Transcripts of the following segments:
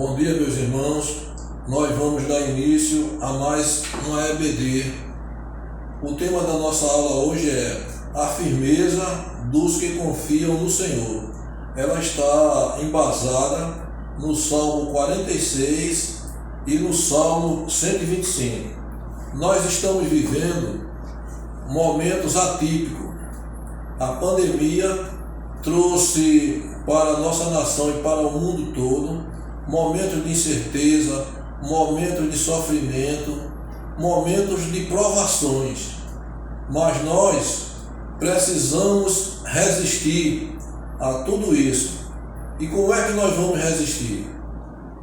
Bom dia, meus irmãos. Nós vamos dar início a mais uma EBD. O tema da nossa aula hoje é a firmeza dos que confiam no Senhor. Ela está embasada no Salmo 46 e no Salmo 125. Nós estamos vivendo momentos atípicos. A pandemia trouxe para a nossa nação e para o mundo todo momentos de incerteza, momentos de sofrimento, momentos de provações. Mas nós precisamos resistir a tudo isso. E como é que nós vamos resistir?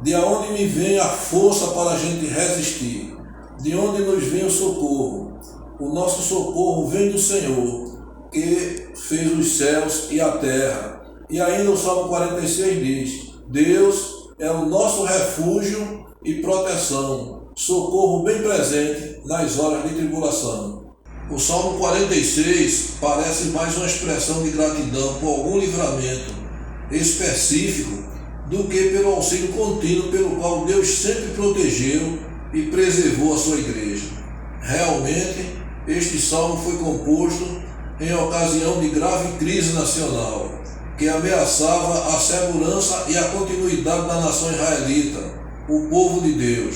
De onde me vem a força para a gente resistir? De onde nos vem o socorro? O nosso socorro vem do Senhor, que fez os céus e a terra. E ainda o Salmo 46 diz: Deus é o nosso refúgio e proteção, socorro bem presente nas horas de tribulação. O Salmo 46 parece mais uma expressão de gratidão por algum livramento específico do que pelo auxílio contínuo pelo qual Deus sempre protegeu e preservou a sua igreja. Realmente, este salmo foi composto em ocasião de grave crise nacional, que ameaçava a segurança e a continuidade da nação israelita, o povo de Deus.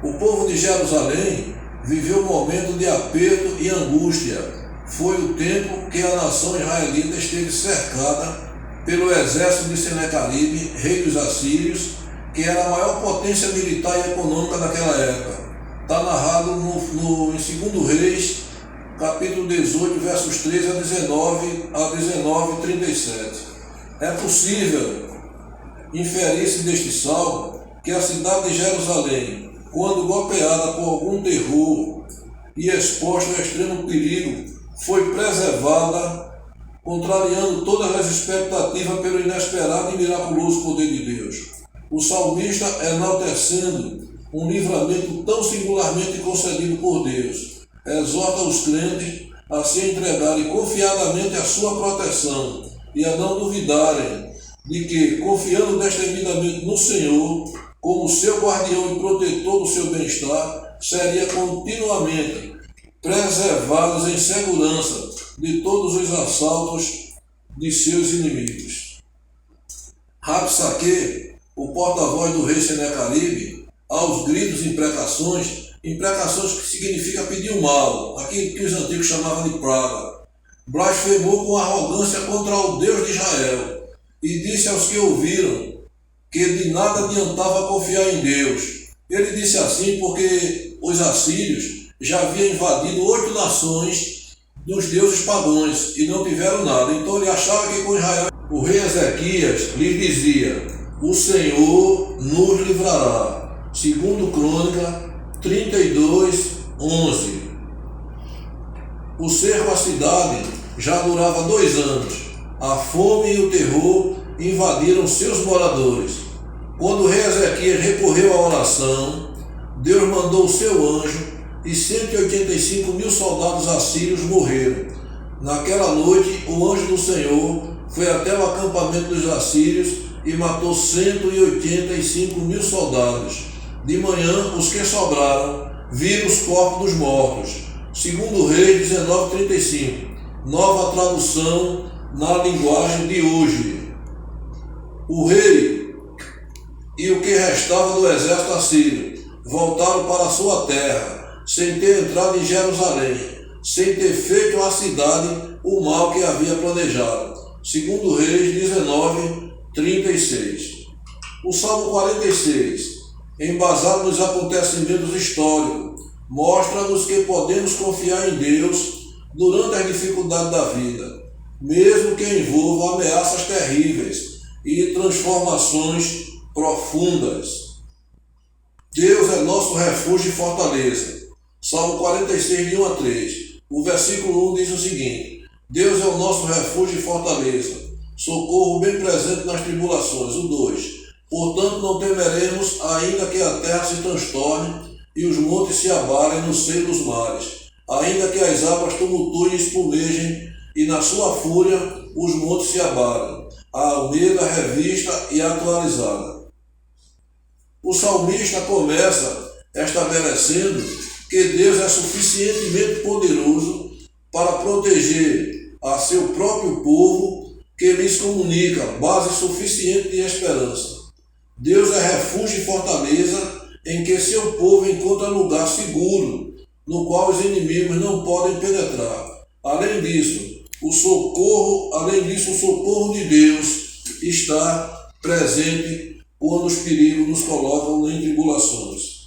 O povo de Jerusalém viveu um momento de aperto e angústia. Foi o tempo que a nação israelita esteve cercada pelo exército de Senaqueribe, rei dos assírios, que era a maior potência militar e econômica daquela época. Está narrado em 2 Reis, capítulo 18, versos 13 a 19 e 37. É possível inferir-se deste salmo que a cidade de Jerusalém, quando golpeada por algum terror e exposta ao extremo perigo, foi preservada, contrariando todas as expectativas pelo inesperado e miraculoso poder de Deus. O salmista, enaltecendo um livramento tão singularmente concedido por Deus, exorta os crentes a se entregarem confiadamente à sua proteção e a não duvidarem de que, confiando destemidamente no Senhor, como seu guardião e protetor do seu bem-estar, seria continuamente preservados em segurança de todos os assaltos de seus inimigos. Rabsaque, o porta-voz do rei Senaqueribe, aos gritos e imprecações que significa pedir o mal, aquilo que os antigos chamavam de praga, blasfemou com arrogância contra o Deus de Israel e disse aos que ouviram que de nada adiantava confiar em Deus. Ele disse assim porque os assírios já haviam invadido 8 nações dos deuses pagãos e não tiveram nada. Então ele achava que com Israel, o rei Ezequias lhes dizia: o Senhor nos livrará. 2 Crônica 32, 11. O cerco à cidade já durava 2 anos. A fome e o terror invadiram seus moradores. Quando o rei Ezequias recorreu à oração, Deus mandou o seu anjo e 185 mil soldados assírios morreram. Naquela noite, o anjo do Senhor foi até o acampamento dos assírios e matou 185 mil soldados. De manhã, os que sobraram viram os corpos dos mortos. 2 Reis 19:35, nova tradução na linguagem de hoje. O rei e o que restava do exército assírio voltaram para sua terra, sem ter entrado em Jerusalém, sem ter feito à cidade o mal que havia planejado. 2 Reis 19:36. O Salmo 46, embasado nos acontecimentos históricos, mostra-nos que podemos confiar em Deus durante as dificuldades da vida, mesmo que envolva ameaças terríveis e transformações profundas. Deus é nosso refúgio e fortaleza. Salmo 46, de 1 a 3. O versículo 1 diz o seguinte: Deus é o nosso refúgio e fortaleza, socorro bem presente nas tribulações. O 2. Portanto, não temeremos, ainda que a terra se transtorne e os montes se abalem no seio dos mares, ainda que as águas tumultuem e espumejem e na sua fúria os montes se abalem. A Almeida, revista e atualizada. O salmista começa estabelecendo que Deus é suficientemente poderoso para proteger a seu próprio povo, que lhes comunica base suficiente de esperança. Deus é refúgio e fortaleza em que seu povo encontra lugar seguro, no qual os inimigos não podem penetrar. Além disso, o socorro de Deus está presente quando os perigos nos colocam em tribulações.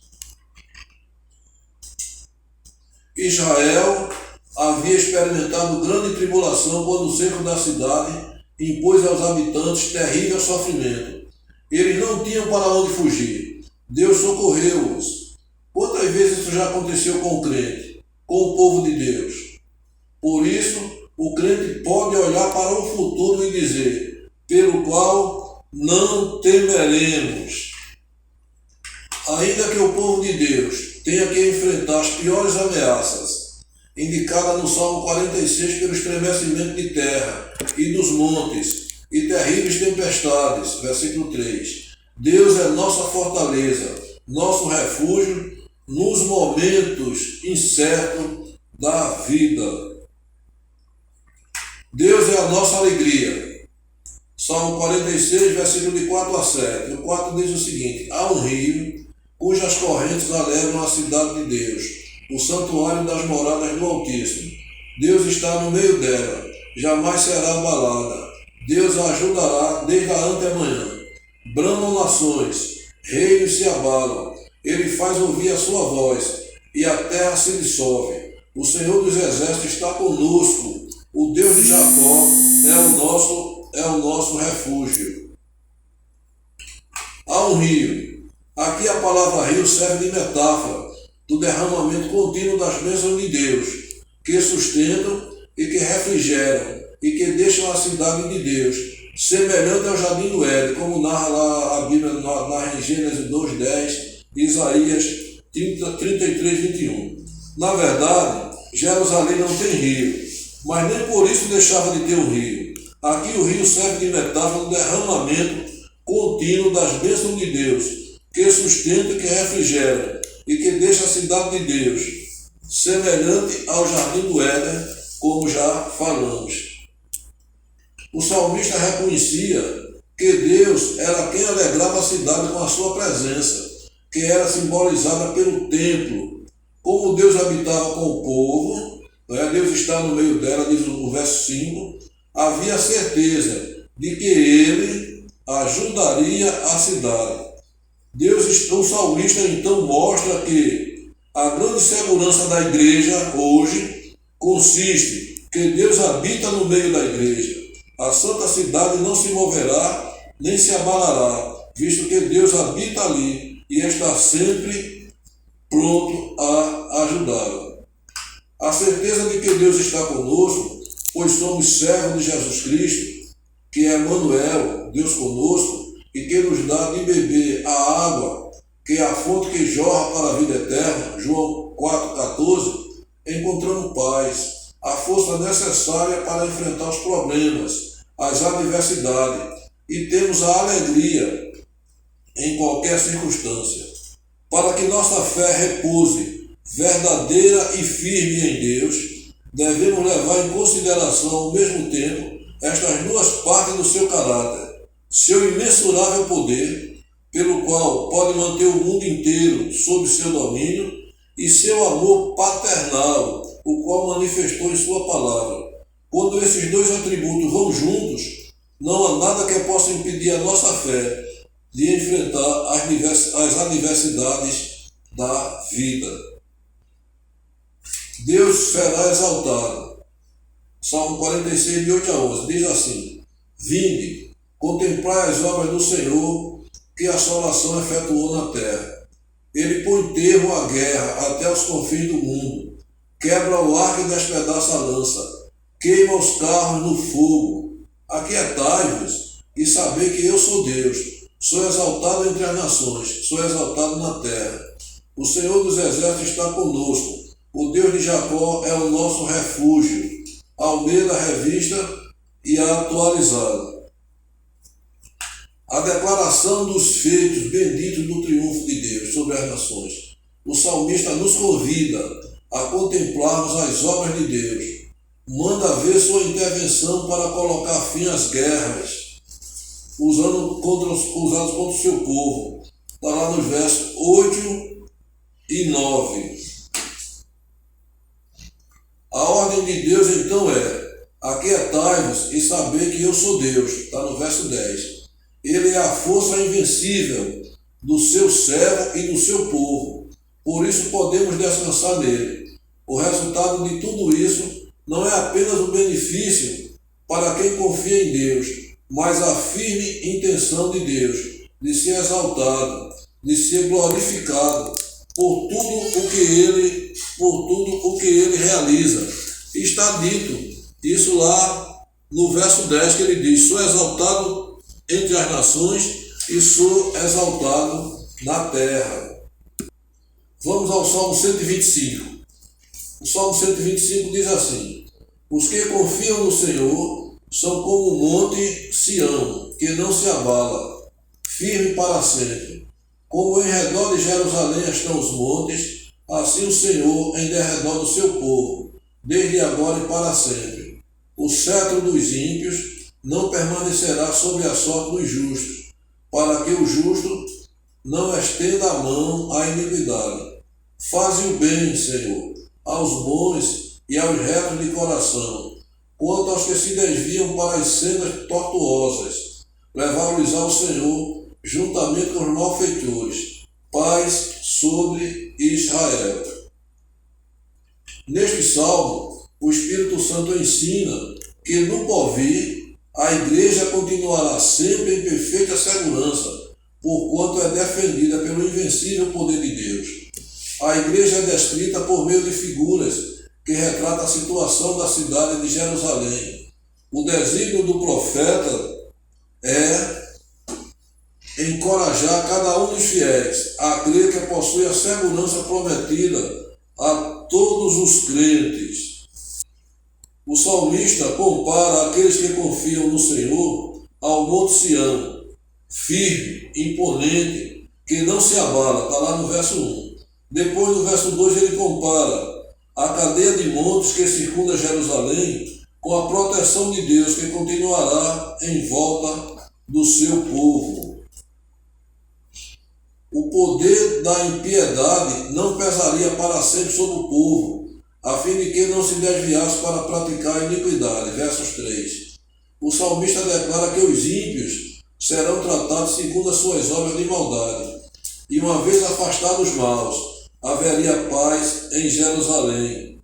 Israel havia experimentado grande tribulação quando o cerco da cidade impôs aos habitantes terrível sofrimento. Eles não tinham para onde fugir. Deus socorreu-os. Quantas vezes isso já aconteceu com o crente, com o povo de Deus? Por isso, o crente pode olhar para o futuro e dizer, pelo qual não temeremos. Ainda que o povo de Deus tenha que enfrentar as piores ameaças, indicadas no Salmo 46 pelo estremecimento de terra e dos montes e terríveis tempestades, versículo 3. Deus é nossa fortaleza, nosso refúgio nos momentos incertos da vida. Deus é a nossa alegria. Salmo 46, versículo de 4 a 7. O 4 diz o seguinte: há um rio cujas correntes alegram a cidade de Deus, o santuário das moradas do Altíssimo. Deus está no meio dela, jamais será abalada. Deus a ajudará desde a antemanhã. Bramam nações, reinos se abalam. Ele faz ouvir a sua voz, e a terra se dissolve. O Senhor dos Exércitos está conosco. O Deus de Jacó é o nosso refúgio. Há um rio. Aqui a palavra rio serve de metáfora do derramamento contínuo das bênçãos de Deus, que sustentam e que refrigeram e que deixam a cidade de Deus semelhante ao jardim do Éden, como narra lá a Bíblia, narra em Gênesis 2:10, Isaías 33:21. Na verdade, Jerusalém não tem rio, mas nem por isso deixava de ter um rio. Aqui o rio serve de metáfora do derramamento contínuo das bênçãos de Deus, que sustenta e que refrigera, e que deixa a cidade de Deus semelhante ao jardim do Éden, como já falamos. O salmista reconhecia que Deus era quem alegrava a cidade com a sua presença, que era simbolizada pelo templo. Como Deus habitava com o povo, Deus está no meio dela, diz o verso 5, havia certeza de que ele ajudaria a cidade. O salmista então mostra que a grande segurança da igreja hoje consiste que Deus habita no meio da igreja. A santa cidade não se moverá nem se abalará, visto que Deus habita ali e está sempre pronto a ajudá-la. A certeza de que Deus está conosco, pois somos servos de Jesus Cristo, que é Emmanuel, Deus conosco, e que nos dá de beber a água, que é a fonte que jorra para a vida eterna, João 4,14, encontramos paz, a força necessária para enfrentar os problemas, as adversidades, e temos a alegria em qualquer circunstância. Para que nossa fé repouse verdadeira e firme em Deus, devemos levar em consideração ao mesmo tempo estas duas partes do seu caráter: seu imensurável poder, pelo qual pode manter o mundo inteiro sob seu domínio, e seu amor paternal, o qual manifestou em sua palavra. Quando esses dois atributos vão juntos, não há nada que possa impedir a nossa fé de enfrentar as adversidades da vida. Deus será exaltado. Salmo 46, de 8 a 11, diz assim: vinde, contemplai as obras do Senhor, que a assolação efetuou na terra. Ele põe termo à guerra até os confins do mundo, quebra o arco e despedaça a lança, queima os carros no fogo. Aquietai-vos e sabei que eu sou Deus, sou exaltado entre as nações, sou exaltado na terra. O Senhor dos Exércitos está conosco, o Deus de Jacó é o nosso refúgio. Almeida Revista e Atualizada. A declaração dos feitos benditos do triunfo de Deus sobre as nações. O salmista nos convida a contemplarmos as obras de Deus. Manda ver sua intervenção para colocar fim às guerras, usados contra o seu povo. Está lá nos versos 8 e 9. A ordem de Deus então é: aquietai-vos e saber que eu sou Deus. Está no verso 10. Ele é a força invencível do seu servo e do seu povo. Por isso podemos descansar nele. O resultado de tudo isso não é apenas o benefício para quem confia em Deus, mas a firme intenção de Deus de ser exaltado, de ser glorificado por tudo o que ele realiza. Está dito isso lá no verso 10, que ele diz: sou exaltado entre as nações e sou exaltado na terra. Vamos ao Salmo 125. O Salmo 125 diz assim: os que confiam no Senhor são como o monte Sião, que não se abala, firme para sempre. Como em redor de Jerusalém estão os montes, assim o Senhor em derredor do seu povo, desde agora e para sempre. O cetro dos ímpios não permanecerá sobre a sorte dos justos, para que o justo não estenda a mão à iniquidade. Faze o bem, Senhor, aos bons e aos retos de coração, quanto aos que se desviam para as sendas tortuosas. Levar-los ao Senhor, juntamente com os malfeitores. Paz sobre Israel. Neste salmo, o Espírito Santo ensina que no porvir a igreja continuará sempre em perfeita segurança, porquanto é defendida pelo invencível poder de Deus. A igreja é descrita por meio de figuras que retratam a situação da cidade de Jerusalém. O desígnio do profeta é encorajar cada um dos fiéis a crer que possui a segurança prometida a todos os crentes. O salmista compara aqueles que confiam no Senhor ao monte Sião, firme, imponente, que não se abala. Está lá no verso 1. Depois, no verso 2, ele compara a cadeia de montes que circunda Jerusalém com a proteção de Deus que continuará em volta do seu povo. O poder da impiedade não pesaria para sempre sobre o povo, a fim de que não se desviasse para praticar a iniquidade. Versos 3. O salmista declara que os ímpios serão tratados segundo as suas obras de maldade, e uma vez afastados os maus, haveria paz em Jerusalém.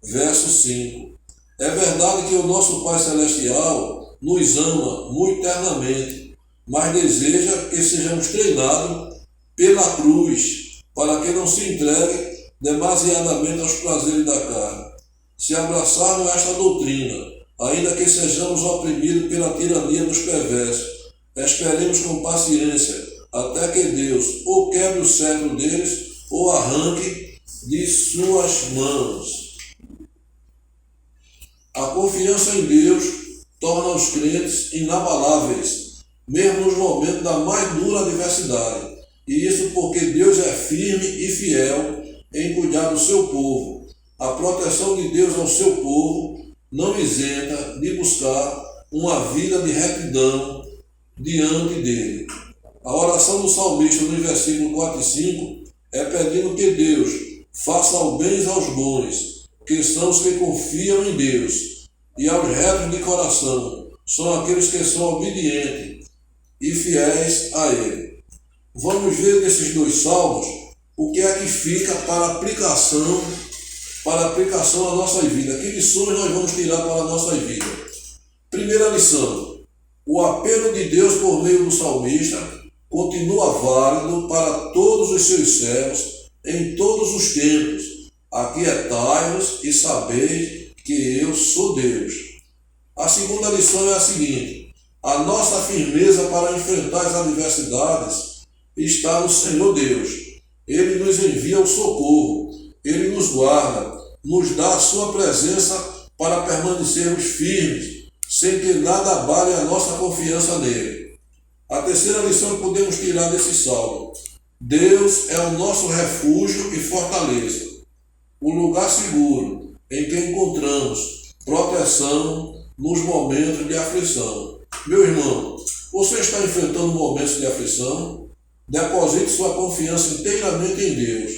Verso 5. É verdade que o nosso Pai Celestial nos ama muito eternamente, mas deseja que sejamos treinados pela cruz, para que não se entregue demasiadamente aos prazeres da carne. Se abraçarmos esta doutrina, ainda que sejamos oprimidos pela tirania dos perversos, esperemos com paciência até que Deus ou quebre o cetro deles ou arranque de suas mãos. A confiança em Deus torna os crentes inabaláveis, mesmo nos momentos da mais dura adversidade. E isso porque Deus é firme e fiel em cuidar do seu povo. A proteção de Deus ao seu povo não isenta de buscar uma vida de retidão diante dele. A oração do salmista no versículo 4 e 5 é pedindo que Deus faça o bem aos bons, que são os que confiam em Deus, e aos retos de coração, são aqueles que são obedientes e fiéis a Ele. Vamos ver nesses dois salmos o que é que fica para aplicação à nossa vida. Que lições nós vamos tirar para a nossa vida? Primeira lição: o apelo de Deus por meio do salmista continua válido para todos os seus servos em todos os tempos. Aquietai-vos e sabeis que eu sou Deus. A segunda lição é a seguinte: a nossa firmeza para enfrentar as adversidades está no Senhor Deus. Ele nos envia o socorro, Ele nos guarda, nos dá a sua presença para permanecermos firmes, sem que nada abale a nossa confiança nele. A terceira lição que podemos tirar desse salmo: Deus é o nosso refúgio e fortaleza, o lugar seguro em que encontramos proteção nos momentos de aflição. Meu irmão, você está enfrentando momentos de aflição? Deposite sua confiança inteiramente em Deus.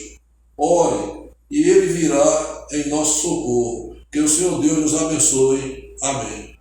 Ore e Ele virá em nosso socorro. Que o Senhor Deus nos abençoe. Amém.